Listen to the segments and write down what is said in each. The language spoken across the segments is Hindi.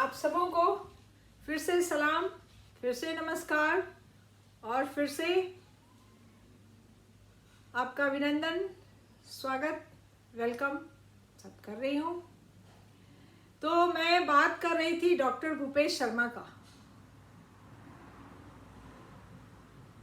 आप सबों को फिर से सलाम, फिर से नमस्कार और फिर से आपका अभिनंदन, स्वागत, वेलकम सब कर रही हूँ। तो मैं बात कर रही थी डॉक्टर भूपेश शर्मा का।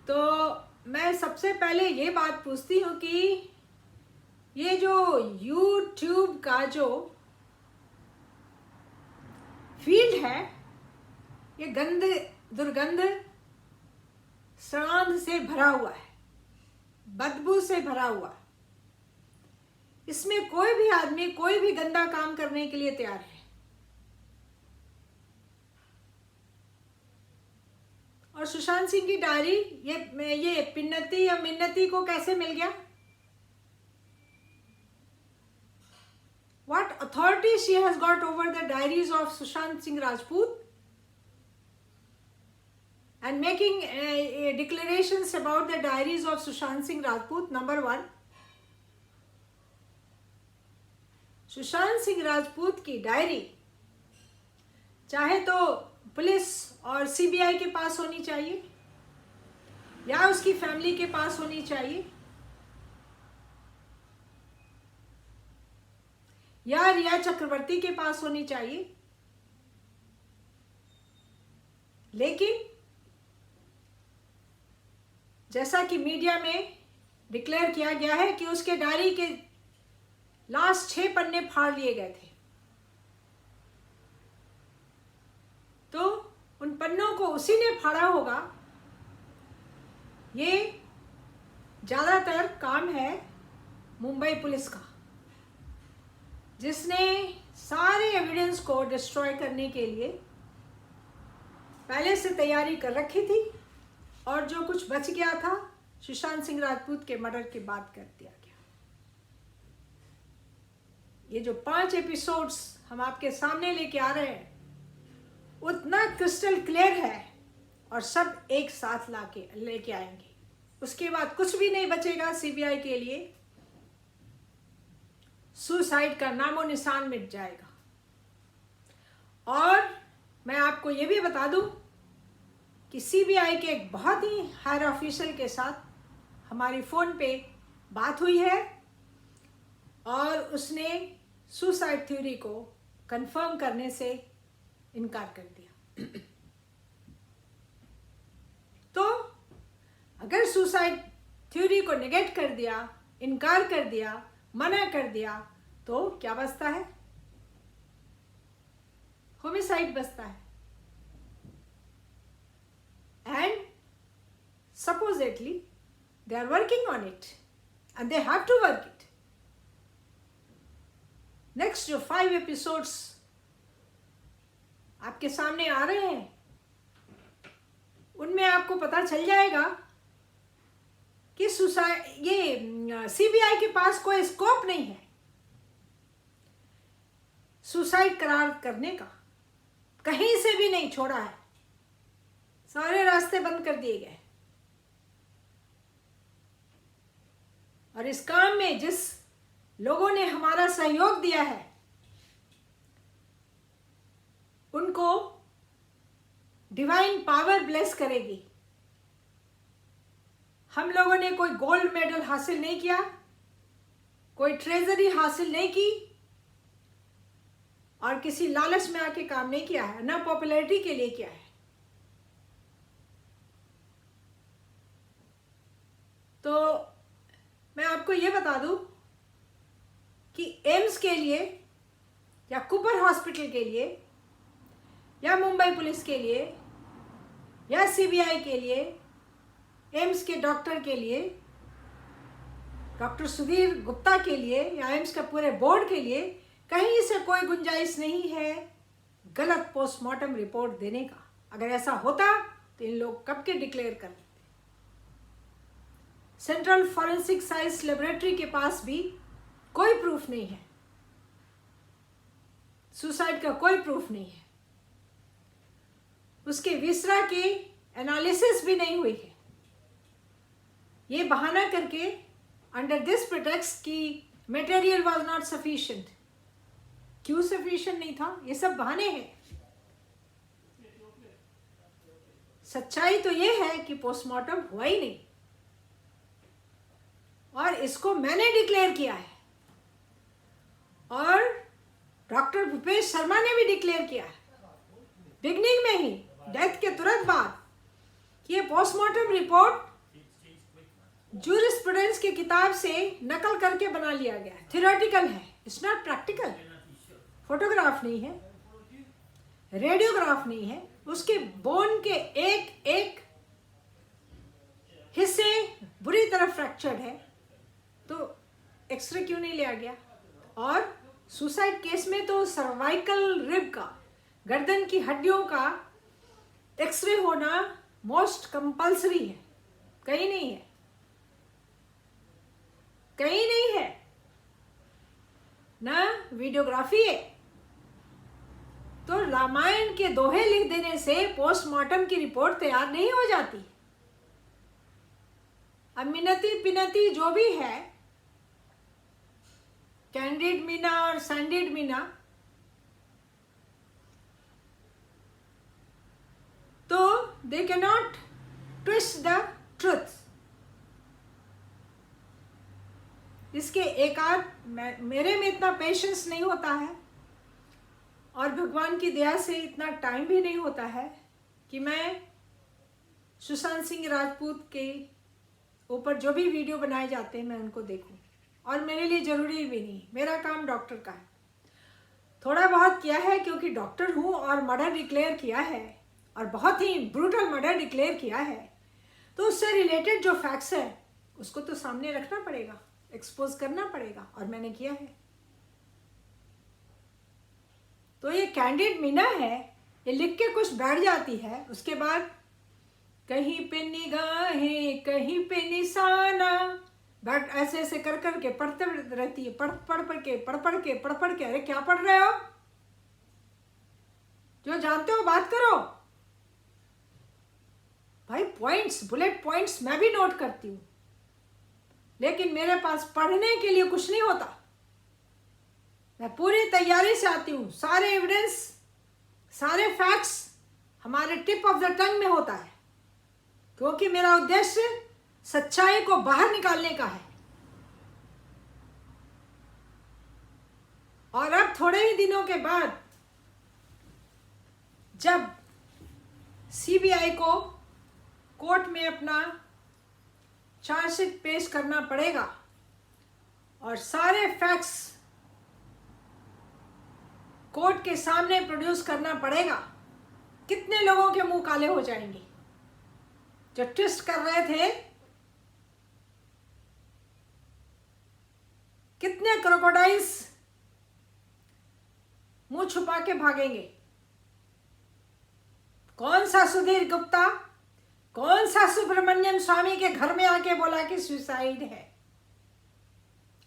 तो मैं सबसे पहले ये बात पूछती हूँ कि ये जो YouTube का जो फील्ड है, ये गंद दुर्गंध सड़ांध से भरा हुआ है, बदबू से भरा हुआ। इसमें कोई भी आदमी कोई भी गंदा काम करने के लिए तैयार है। और सुशांत सिंह की डायरी, ये पिन्नती या मिन्नती को कैसे मिल गया? What authority she has got over the diaries of Sushant Singh Rajput and making declarations about the diaries of Sushant Singh Rajput? Number one, Sushant Singh Rajput की डायरी चाहे तो पुलिस और सीबीआई के पास होनी चाहिए या उसकी फैमिली के पास होनी चाहिए या रिया चक्रवर्ती के पास होनी चाहिए, लेकिन जैसा कि मीडिया में डिक्लेयर किया गया है कि उसके डायरी के लास्ट 6 पन्ने फाड़ लिए गए थे, तो उन पन्नों को उसी ने फाड़ा होगा। ये ज्यादातर काम है मुंबई पुलिस का, जिसने सारे एविडेंस को डिस्ट्रॉय करने के लिए पहले से तैयारी कर रखी थी और जो कुछ बच गया था सुशांत सिंह राजपूत के मर्डर के बाद कर दिया गया। ये जो 5 एपिसोड्स हम आपके सामने लेके आ रहे हैं उतना क्रिस्टल क्लियर है और सब एक साथ लेके आएंगे। उसके बाद कुछ भी नहीं बचेगा सीबीआई के लिए, सुसाइड का नामो निशान मिट जाएगा। और मैं आपको ये भी बता दूं कि सीबीआई के एक बहुत ही हायर ऑफिशियल के साथ हमारी फोन पे बात हुई है और उसने सुसाइड थ्योरी को कंफर्म करने से इनकार कर दिया। तो अगर सुसाइड थ्योरी को नेगेट कर दिया, इनकार कर दिया, मना कर दिया, तो क्या बचता है? होमिसाइड बचता है। And supposedly they are working on it and they have to work it. Next जो 5 एपिसोड्स आपके सामने आ रहे हैं उनमें आपको पता चल जाएगा कि ये सीबीआई के पास कोई स्कोप नहीं है सुसाइड करार करने का, कहीं से भी नहीं छोड़ा है, सारे रास्ते बंद कर दिए गए। और इस काम में जिस लोगों ने हमारा सहयोग दिया है उनको डिवाइन पावर ब्लेस करेगी। हम लोगों ने कोई गोल्ड मेडल हासिल नहीं किया, कोई ट्रेजरी हासिल नहीं की और किसी लालच में आके काम नहीं किया है, ना पॉपुलैरिटी के लिए किया है। तो मैं आपको ये बता दूं कि एम्स के लिए या कूपर हॉस्पिटल के लिए या मुंबई पुलिस के लिए या सीबीआई के लिए, एम्स के डॉक्टर के लिए, डॉक्टर सुधीर गुप्ता के लिए या एम्स का पूरे बोर्ड के लिए कहीं से कोई गुंजाइश नहीं है गलत पोस्टमार्टम रिपोर्ट देने का। अगर ऐसा होता तो इन लोग कब के डिक्लेयर कर देते। सेंट्रल फॉरेंसिक साइंस लेबोरेटरी के पास भी कोई प्रूफ नहीं है, सुसाइड का कोई प्रूफ नहीं है, उसके विसरा की एनालिसिस भी नहीं हुई है। ये बहाना करके अंडर दिस प्रिटेक्स्ट की मटेरियल वाज नॉट सफिशिएंट। क्यों सफिशिएंट नहीं था? ये सब बहाने हैं। सच्चाई तो ये है कि पोस्टमार्टम हुआ ही नहीं, और इसको मैंने डिक्लेयर किया है और डॉक्टर भूपेश शर्मा ने भी डिक्लेयर किया है बिगनिंग में ही, डेथ के तुरंत बाद, कि ये पोस्टमार्टम रिपोर्ट जूरिस्प्रूडेंस की किताब से नकल करके बना लिया गया है, थियोरेटिकल है, इट्स नॉट प्रैक्टिकल। फोटोग्राफ नहीं है, रेडियोग्राफ नहीं है, उसके बोन के एक एक हिस्से बुरी तरह फ्रैक्चर्ड है, तो एक्सरे क्यों नहीं लिया गया? और सुसाइड केस में तो सर्वाइकल रिब का, गर्दन की हड्डियों का एक्सरे होना मोस्ट कंपल्सरी है, कहीं नहीं है, कहीं नहीं है ना, वीडियोग्राफी है। तो रामायण के दोहे लिख देने से पोस्टमार्टम की रिपोर्ट तैयार नहीं हो जाती। अब मिनती पिनती जो भी है, कैंडिड मीना और सैंडिड मीना, तो they can not twist the truth. इसके एक आध मेरे में इतना पेशेंस नहीं होता है और भगवान की दया से इतना टाइम भी नहीं होता है कि मैं सुशांत सिंह राजपूत के ऊपर जो भी वीडियो बनाए जाते हैं मैं उनको देखूं, और मेरे लिए ज़रूरी भी नहीं, मेरा काम डॉक्टर का है। थोड़ा बहुत किया है क्योंकि डॉक्टर हूँ और मर्डर डिक्लेयर किया है, और बहुत ही ब्रूटल मर्डर डिक्लेयर किया है, तो उससे रिलेटेड जो फैक्ट्स है उसको तो सामने रखना पड़ेगा, एक्सपोज करना पड़ेगा, और मैंने किया है। तो ये कैंडिड मीना है, ये लिख के कुछ बैठ जाती है, उसके बाद कहीं पे निगाहें कहीं पे निशाना, बट ऐसे ऐसे कर करके पढ़ते रहती है, पढ़ के, अरे क्या पढ़ रहे हो? जो जानते हो बात करो भाई। पॉइंट्स, बुलेट पॉइंट्स मैं भी नोट करती हूँ, लेकिन मेरे पास पढ़ने के लिए कुछ नहीं होता। मैं पूरी तैयारी से आती हूँ, सारे एविडेंस, सारे फैक्ट्स हमारे टिप ऑफ द टंग में होता है, क्योंकि मेरा उद्देश्य सच्चाई को बाहर निकालने का है। और अब थोड़े ही दिनों के बाद जब सीबीआई को कोर्ट में अपना चार्जशीट पेश करना पड़ेगा और सारे फैक्ट्स कोर्ट के सामने प्रोड्यूस करना पड़ेगा, कितने लोगों के मुंह काले हो जाएंगे जो ट्विस्ट कर रहे थे, कितने क्रोकोडाइल्स मुंह छुपा के भागेंगे। कौन सा सुधीर गुप्ता, कौन सा सुब्रमण्यम स्वामी के घर में आके बोला कि सुसाइड है?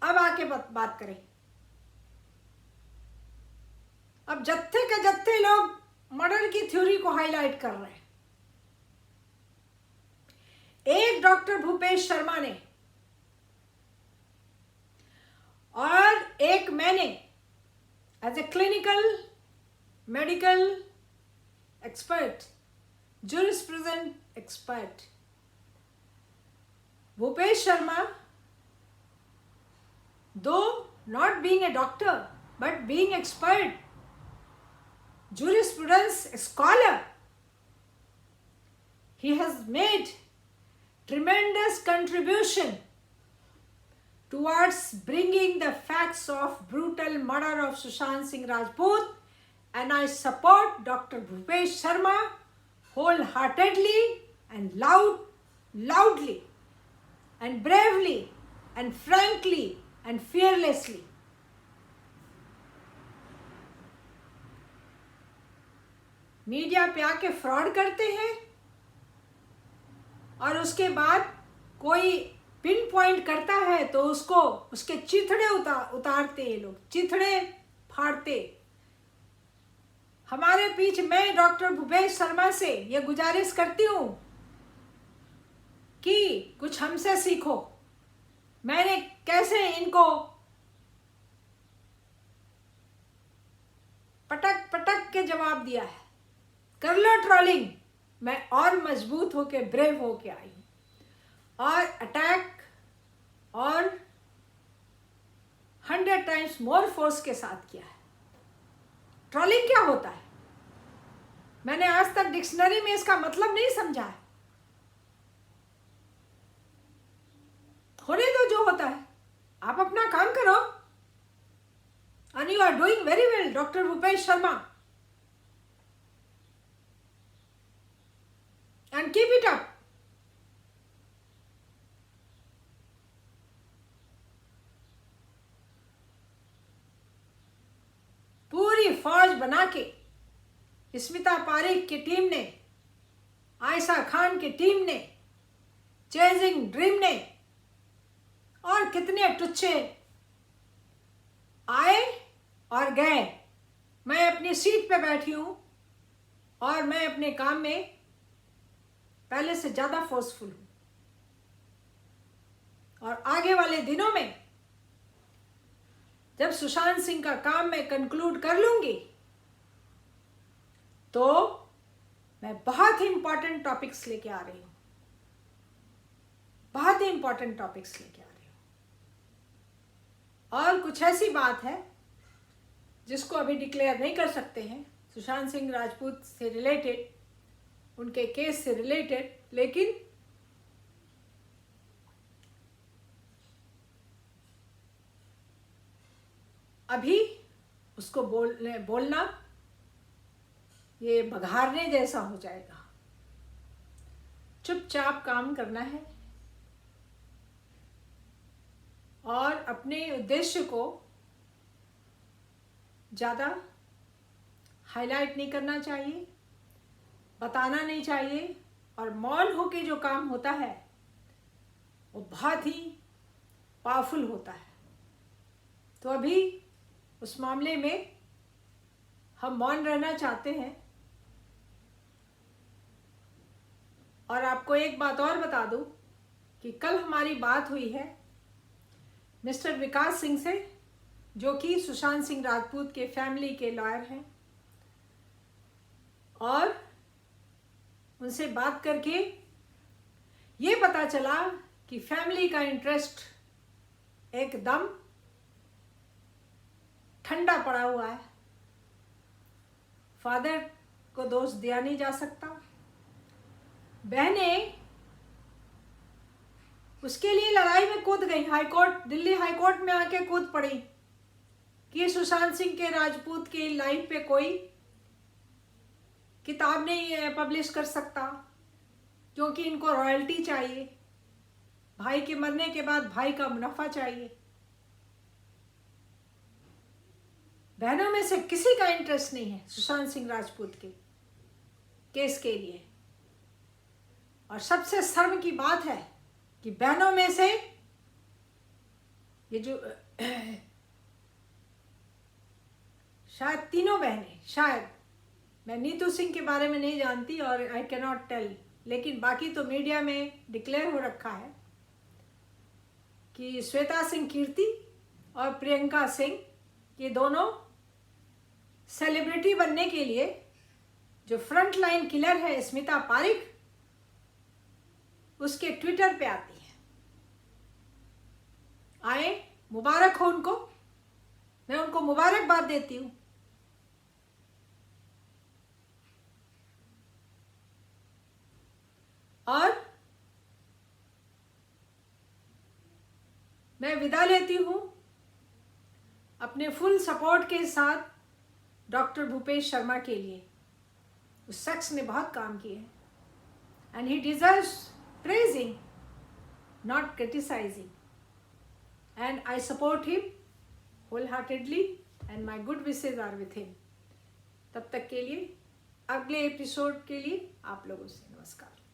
अब आके बात करें। अब जत्थे के जत्थे लोग मर्डर की थ्योरी को हाईलाइट कर रहे हैं। एक डॉक्टर भूपेश शर्मा ने और एक मैंने as a clinical medical expert, jurisprudence expert, Bhupesh Sharma, though not being a doctor but being expert, jurisprudence scholar, he has made tremendous contribution towards bringing the facts of brutal murder of Sushant Singh Rajput, and I support Dr. Bhupesh Sharma wholeheartedly and loudly and bravely and frankly and fearlessly. Media पे आके फ्रॉड करते हैं और उसके बाद कोई पिन पॉइंट करता है तो उसको उसके चिथड़े उतारते हैं लोग, चिथड़े फाड़ते। हमारे पीछे मैं डॉक्टर भूपेश शर्मा से ये गुजारिश करती हूँ कि कुछ हमसे सीखो। मैंने कैसे इनको पटक पटक के जवाब दिया है। कर लो ट्रोलिंग, मैं और मजबूत होके, ब्रेव होके आई हूँ और अटैक और 100 टाइम्स मोर फोर्स के साथ किया है। ट्रोलिंग क्या होता है? मैंने आज तक डिक्शनरी में इसका मतलब नहीं समझा है। होने दो जो होता है, आप अपना काम करो। And you are doing very well doctor Bhupesh Sharma, and keep it up. पूरी फौज बना के स्मिता पारेख की टीम ने, आयशा खान की टीम ने, चेजिंग ड्रीम ने और कितने टुच्चे आए और गए। मैं अपनी सीट पे बैठी हूं और मैं अपने काम में पहले से ज्यादा फोर्सफुल हूं और आगे वाले दिनों में जब सुशांत सिंह का काम मैं कंक्लूड कर लूंगी तो मैं बहुत ही इंपॉर्टेंट टॉपिक्स लेके आ रही हूं, बहुत ही इंपॉर्टेंट टॉपिक्स लेके आ रही हूं। और कुछ ऐसी बात है जिसको अभी डिक्लेयर नहीं कर सकते हैं, सुशांत सिंह राजपूत से रिलेटेड, उनके केस से रिलेटेड, लेकिन अभी उसको बोलना ये बघारने जैसा हो जाएगा। चुपचाप काम करना है और अपने उद्देश्य को ज़्यादा हाईलाइट नहीं करना चाहिए, बताना नहीं चाहिए, और मौन होके जो काम होता है वो बहुत ही पावरफुल होता है। तो अभी उस मामले में हम मौन रहना चाहते हैं। और आपको एक बात और बता दूं कि कल हमारी बात हुई है मिस्टर विकास सिंह से, जो कि सुशांत सिंह राजपूत के फैमिली के लॉयर हैं, और उनसे बात करके ये पता चला कि फैमिली का इंटरेस्ट एकदम ठंडा पड़ा हुआ है। फादर को दोष दिया नहीं जा सकता। बहनें उसके लिए लड़ाई में कूद गई, high court, Delhi high court में आके कूद पड़ी कि सुशांत सिंह के राजपूत की लाइफ पे कोई किताब नहीं पब्लिश कर सकता क्योंकि इनको रॉयल्टी चाहिए, भाई के मरने के बाद भाई का मुनाफा चाहिए। बहनों में से किसी का इंटरेस्ट नहीं है सुशांत सिंह राजपूत के केस के लिए। और सबसे शर्म की बात है कि बहनों में से ये जो शायद तीनों बहनें, शायद, मैं नीतू सिंह के बारे में नहीं जानती और आई कैन नॉट टेल, लेकिन बाकी तो मीडिया में डिक्लेयर हो रखा है कि श्वेता सिंह कीर्ति और प्रियंका सिंह, ये दोनों सेलिब्रिटी बनने के लिए, जो फ्रंट लाइन किलर है स्मिता पारेख, उसके ट्विटर पे आती है। आए, मुबारक हो उनको, मैं उनको मुबारकबाद देती हूं। और मैं विदा लेती हूं अपने फुल सपोर्ट के साथ डॉक्टर भूपेश शर्मा के लिए। उस शख्स ने बहुत काम किए हैं and he deserves praising, not criticizing, and I support him wholeheartedly and my good wishes are with him. तब तक के लिए, अगले एपिसोड के लिए आप लोगों से नमस्कार।